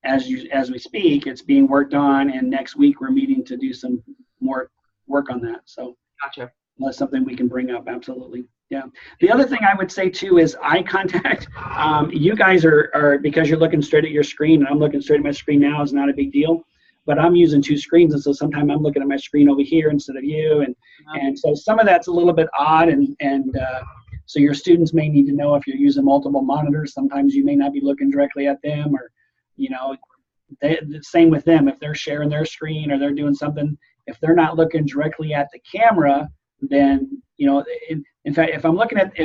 as we speak. It's being worked on, and next week we're meeting to do some more work on that. So Gotcha. that's something we can bring up. Absolutely. Yeah. The other thing I would say too is eye contact. You guys are because you're looking straight at your screen, and I'm looking straight at my screen now, is not a big deal. But I'm using two screens, and so sometimes I'm looking at my screen over here instead of you, and so some of that's a little bit odd, and so your students may need to know if you're using multiple monitors. Sometimes you may not be looking directly at them, or the same with them. If they're sharing their screen or they're doing something, if they're not looking directly at the camera, then in fact, if I'm looking at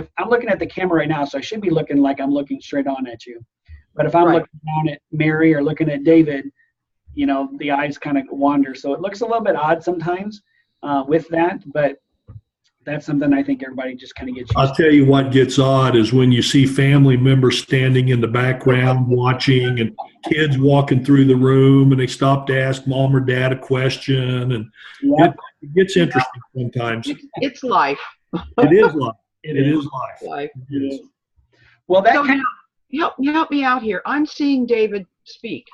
the camera right now, so I should be looking like I'm looking straight on at you. But if I'm looking down at Mary or looking at David, the eyes kind of wander. So it looks a little bit odd sometimes with that, but that's something I think everybody just kind of gets used to. I'll tell you what gets odd is when you see family members standing in the background watching, and kids walking through the room, and they stop to ask mom or dad a question, and it gets interesting sometimes. It's life. It is life. It is life. Life. It is. Well, that So kind help me out here. I'm seeing David speak.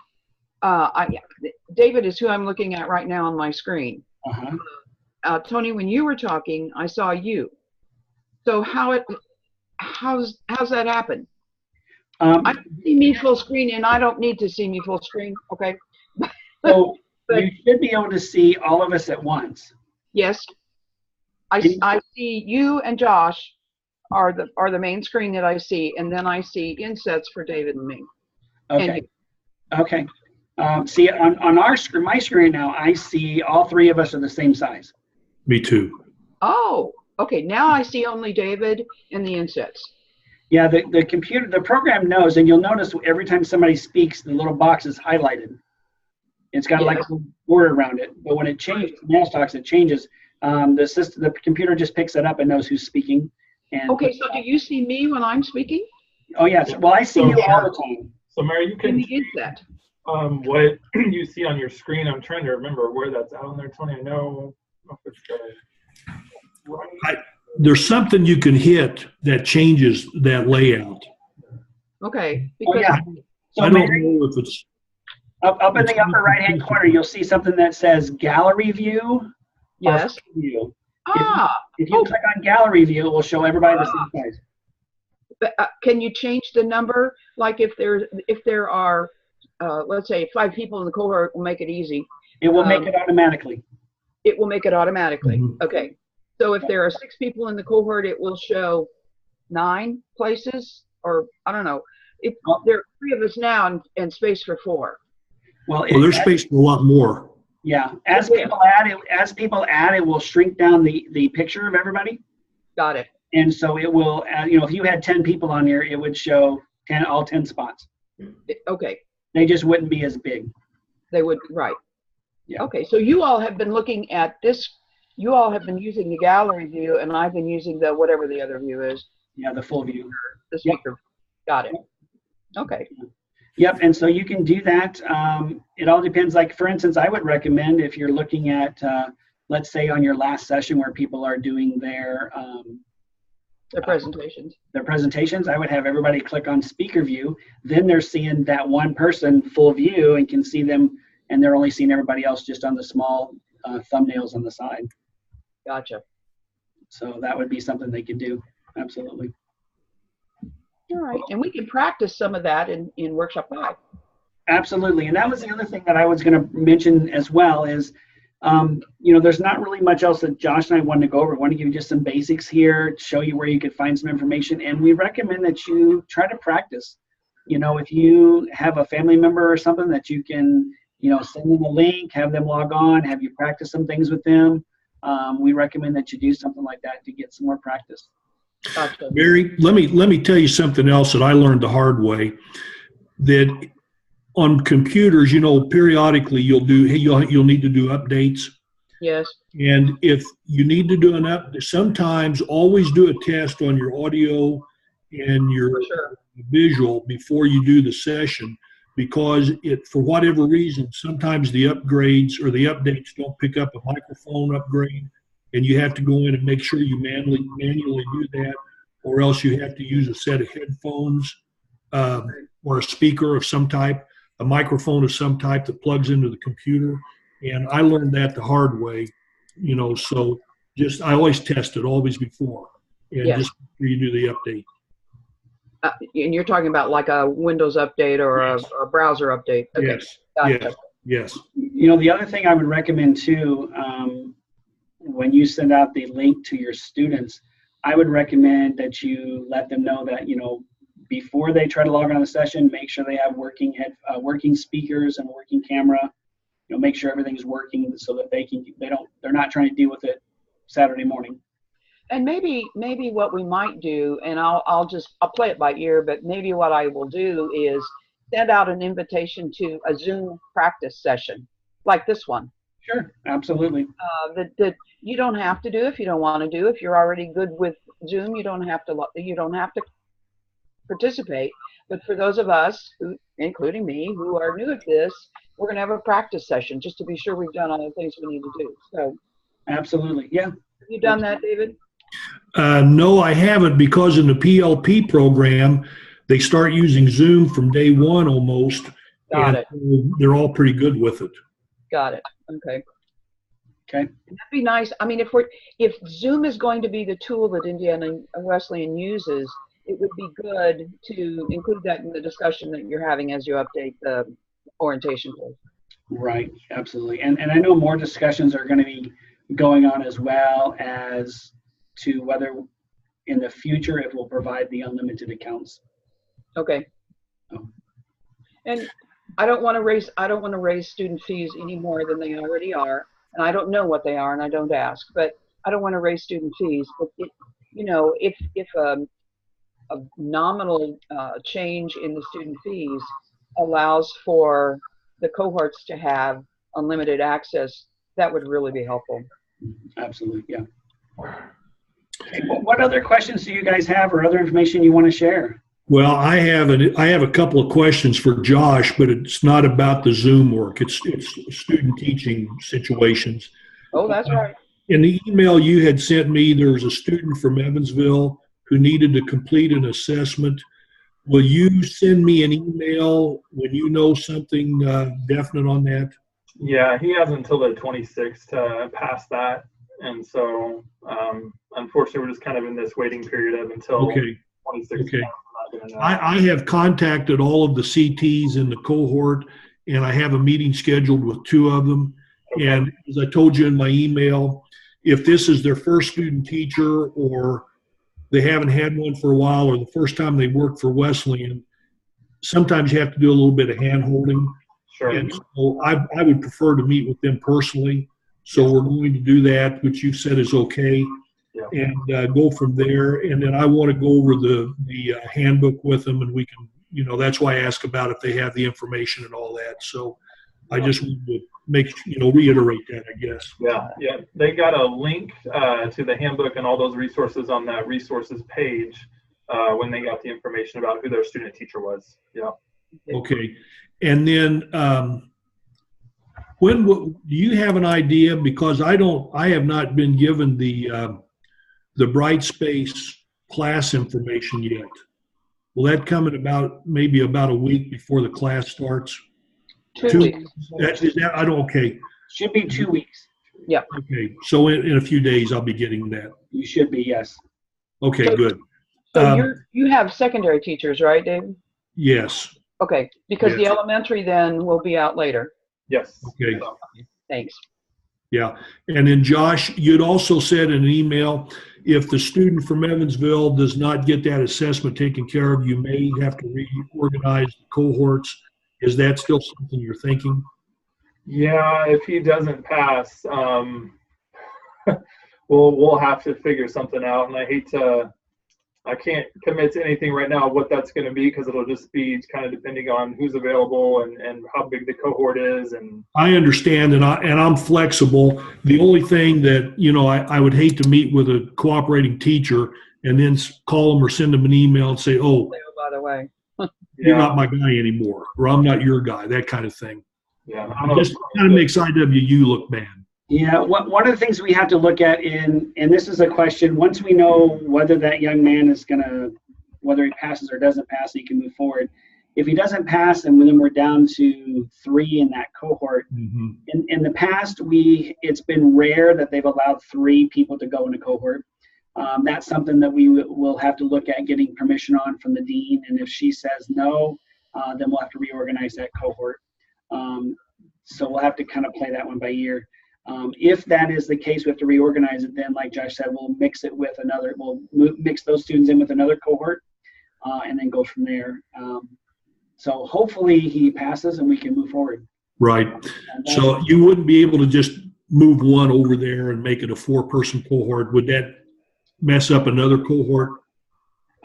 David is who I'm looking at right now on my screen. Tony, when you were talking, I saw you. So how's that happen? I see me full screen, and I don't need to see me full screen. Okay. So you should be able to see all of us at once. Yes. I see you and Josh are the main screen that I see, and then I see insets for David and me. Okay. Okay. See, on our screen, my screen now, I see all three of us are the same size. Me too. Oh, okay. Now I see only David and the insets. Yeah, the program knows, and you'll notice every time somebody speaks, the little box is highlighted. It's got like a word around it. But when it changes, talks, it changes. The computer just picks it up and knows who's speaking. And okay, so do you see me when I'm speaking? Oh yes. Well, I see you all the time. So Mary, you In can the inset. what you see on your screen. I'm trying to remember where that's out on there, Tony. I know if it's There's something you can hit that changes that layout. Okay. Because So I don't Mary, know if it's up in the upper right-hand corner, you'll see something that says Gallery View. yes. View. If you click on Gallery View, it will show everybody the same size. But, can you change the number? Like if there are, let's say 5 people in the cohort, will make it easy. It will make it automatically. It will make it automatically. Mhm. Okay. So if there are 6 people in the cohort, it will show 9 places, or I don't know. If there are 3 of us now and space for 4. Well, there's space for a lot more. Yeah. As people add, it will shrink down the picture of everybody. Got it. And so it will, if you had 10 people on here, it would show all 10 spots. Okay. They just wouldn't be as big. They would, right. Yeah. Okay, so you all have been looking at this, you all have been using the gallery view, and I've been using the whatever the other view is. Yeah, the full view. The speaker. Got it. Okay. Yep, and so you can do that. It all depends. Like, for instance, I would recommend if you're looking at, let's say on your last session where people are doing their presentations, I would have everybody click on speaker view. Then they're seeing that one person full view and can see them, and they're only seeing everybody else just on the small thumbnails on the side. Gotcha. So that would be something they could do. Absolutely. All right, and we can practice some of that in Workshop 5. Absolutely, and that was the other thing that I was going to mention as well is, there's not really much else that Josh and I wanted to go over. I want to give you just some basics here, show you where you could find some information, and we recommend that you try to practice. If you have a family member or something that you can, send them a link, have them log on, have you practice some things with them. We recommend that you do something like that to get some more practice. Gotcha. Mary, let me tell you something else that I learned the hard way. That on computers, periodically you'll need to do updates. Yes. And if you need to do an update, sometimes always do a test on your audio and your visual before you do the session, because for whatever reason, sometimes the upgrades or the updates don't pick up a microphone upgrade, and you have to go in and make sure you manually do that. or else you have to use a set of headphones or a speaker of some type, a microphone of some type that plugs into the computer. And I learned that the hard way, so I always test it always before, and Yes. just before you do the update. And you're talking about like a Windows update or a browser update. Okay. Yes, Gotcha. yes. The other thing I would recommend too, when you send out the link to your students, I would recommend that you let them know that, before they try to log on the session, make sure they have working speakers and a working camera. Make sure everything's working so that they're not trying to deal with it Saturday morning. And maybe what we might do, and I'll play it by ear, but maybe what I will do is send out an invitation to a Zoom practice session like this one. Sure, absolutely. That you don't have to do if you don't want to do. If you're already good with Zoom, you don't have to participate. But for those of us, including me, who are new at this, we're going to have a practice session just to be sure we've done all the things we need to do. So, absolutely, yeah. Have you done that, David? No, I haven't, because in the PLP program, they start using Zoom from day one almost. Got it. They're all pretty good with it. Got it. Okay. Okay. That'd be nice. I mean, if Zoom is going to be the tool that Indiana Wesleyan uses, it would be good to include that in the discussion that you're having as you update the orientation course. Right, absolutely. And I know more discussions are going to be going on, as well as to whether in the future it will provide the unlimited accounts. Okay. Oh. And I don't want to raise student fees any more than they already are, and I don't know what they are, and I don't ask. But I don't want to raise student fees. But if a nominal change in the student fees allows for the cohorts to have unlimited access, that would really be helpful. Absolutely, yeah. Okay, what other questions do you guys have, or other information you want to share? Well, I have a couple of questions for Josh, but it's not about the Zoom work. It's student teaching situations. Oh, that's right. In the email you had sent me, there was a student from Evansville who needed to complete an assessment. Will you send me an email when you know something definite on that? Yeah, he has until the 26th to pass that. And so, unfortunately, we're just kind of in this waiting period of until 26th. Okay. I have contacted all of the CTs in the cohort, and I have a meeting scheduled with 2 of them. Okay. And as I told you in my email, if this is their first student teacher, or they haven't had one for a while, or the first time they work for Wesleyan, sometimes you have to do a little bit of hand-holding. Sure. And so I would prefer to meet with them personally. So we're going to do that, which you said is okay. Yeah. And go from there. And then I want to go over the handbook with them, and we can, that's why I ask about if they have the information and all that. So I just want to reiterate that, I guess. Yeah. They got a link to the handbook and all those resources on that resources page when they got the information about who their student teacher was. Yeah. Okay. And then do you have an idea? Because I have not been given the Brightspace class information yet. Will that come in maybe about a week before the class starts? 2 weeks. Okay. Should be 2 weeks. Yeah. Okay. So in a few days, I'll be getting that. You should be, yes. Okay, good. So you have secondary teachers, right, David? Yes. Okay, because the Yes. elementary then will be out later. Yes. Okay. Thanks. Yeah. And then Josh, you'd also said in an email, if the student from Evansville does not get that assessment taken care of, you may have to reorganize the cohorts. Is that still something you're thinking? Yeah, if he doesn't pass, we'll have to figure something out. And I can't commit to anything right now of what that's going to be, because it'll just be kind of depending on who's available and how big the cohort is. And I understand, and I'm flexible. The only thing that, I would hate to meet with a cooperating teacher and then call them or send them an email and say, oh, By the way. you're not my guy anymore, or I'm not your guy, that kind of thing. Yeah. It just kind of makes IWU look bad. Yeah, one of the things we have to look at and this is a question, once we know whether that young man is whether he passes or doesn't pass, he can move forward. If he doesn't pass, and then we're down to 3 in that cohort. In the past, it's been rare that they've allowed 3 people to go in a cohort. That's something that we will have to look at getting permission on from the dean. And if she says no, then we'll have to reorganize that cohort. So we'll have to kind of play that one by ear. If that is the case, we have to reorganize it. Then, like Josh said, we'll mix it with we'll mix those students in with another cohort, and then go from there. So hopefully he passes and we can move forward. Right. So you wouldn't be able to just move one over there and make it a 4-person cohort. Would that mess up another cohort?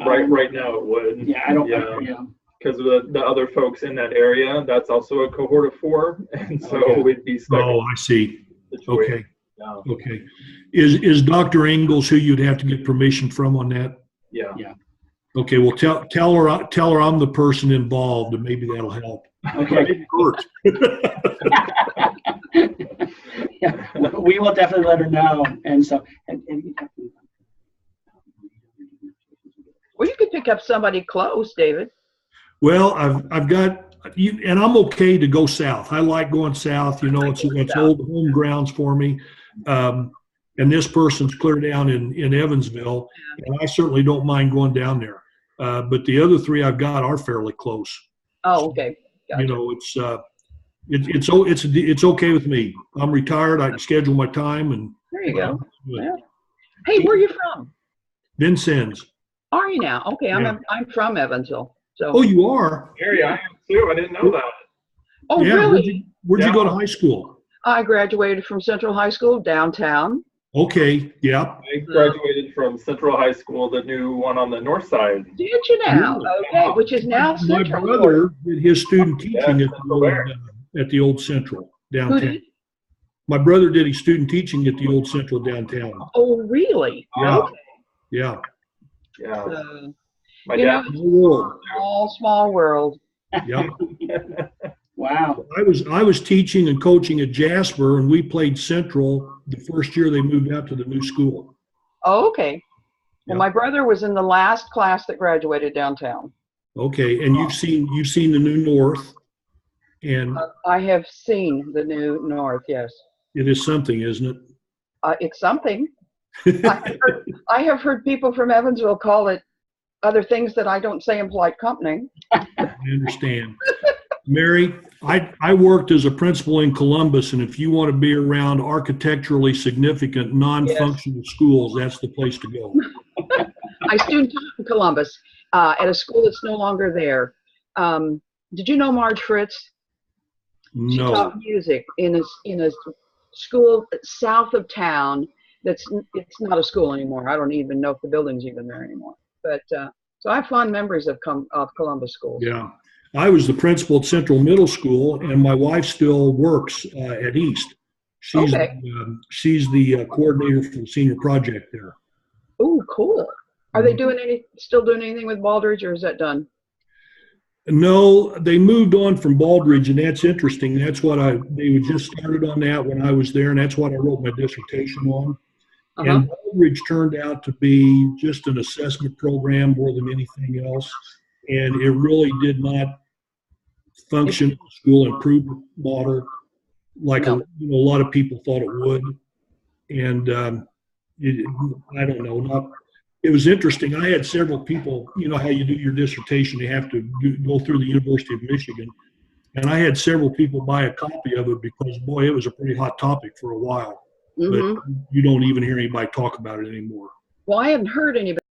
Right now it would. Yeah, I don't. Yeah. Because the other folks in that area, that's also a cohort of 4, and so we'd be stuck. Oh, I see. Okay. Yeah. Okay. Is Dr. Ingalls who you'd have to get permission from on that? Yeah. Yeah. Okay. Well, tell her I'm the person involved, and maybe that'll help. Okay. Yeah, we will definitely let her know. And so, Well, you could pick up somebody close, David. Well, I've got you, and I'm okay to go south. I like going south. You know, it's old home grounds for me. And this person's clear down in Evansville, and I certainly don't mind going down there. But the other 3 I've got are fairly close. Oh, okay. Gotcha. You know, it's okay with me. I'm retired. I can schedule my time, and There you go. Yeah. Hey, where are you from? Vincennes. Are you now? Okay, Yeah. I'm from Evansville. So. Oh, you are? Gary, I am too. I didn't know that. Oh, Yeah. really? Where'd you go to high school? I graduated from Central High School downtown. Okay. Yeah. I graduated from Central High School, the new one on the north side. Did you now? Okay, which is now My Central. brother did his student teaching Yeah, at the old Central Who downtown. did? My brother did his student teaching at the old Central downtown. Oh, really? Yeah. Okay. Yeah. Yeah. So, My you dad. know, small world. Yep. wow. I was teaching and coaching at Jasper, and we played Central the first year they moved out to the new school. Oh, okay. Well, Yep. my brother was in the last class that graduated downtown. Okay, and you've seen the new North, and I have seen the new North. Yes, it is something, isn't it? it's something. I have heard people from Evansville call it other things that I don't say in polite company. I understand. Mary, I worked as a principal in Columbus, and if you want to be around architecturally significant, non-functional schools, that's the place to go. I student taught in Columbus at a school that's no longer there. Did you know Marge Fritz? She No. taught music in a school south of town. It's not a school anymore. I don't even know if the building's even there anymore. But so I have fond memories of Columbus schools. Yeah. I was the principal at Central Middle School, and my wife still works at East. She's the coordinator for the senior project there. Oh, cool. Are they still doing anything with Baldridge, or is that done? No, they moved on from Baldridge, and that's interesting. That's what they just started on that when I was there, and that's what I wrote my dissertation on. Uh-huh. And Baldridge turned out to be just an assessment program more than anything else, and it really did not function as a school improvement model like a lot of people thought it would. And I don't know. It was interesting. I had several people, you know how you do your dissertation, you have to go through the University of Michigan. And I had several people buy a copy of it because, boy, it was a pretty hot topic for a while. Mm-hmm. But you don't even hear anybody talk about it anymore. Well, I haven't heard anybody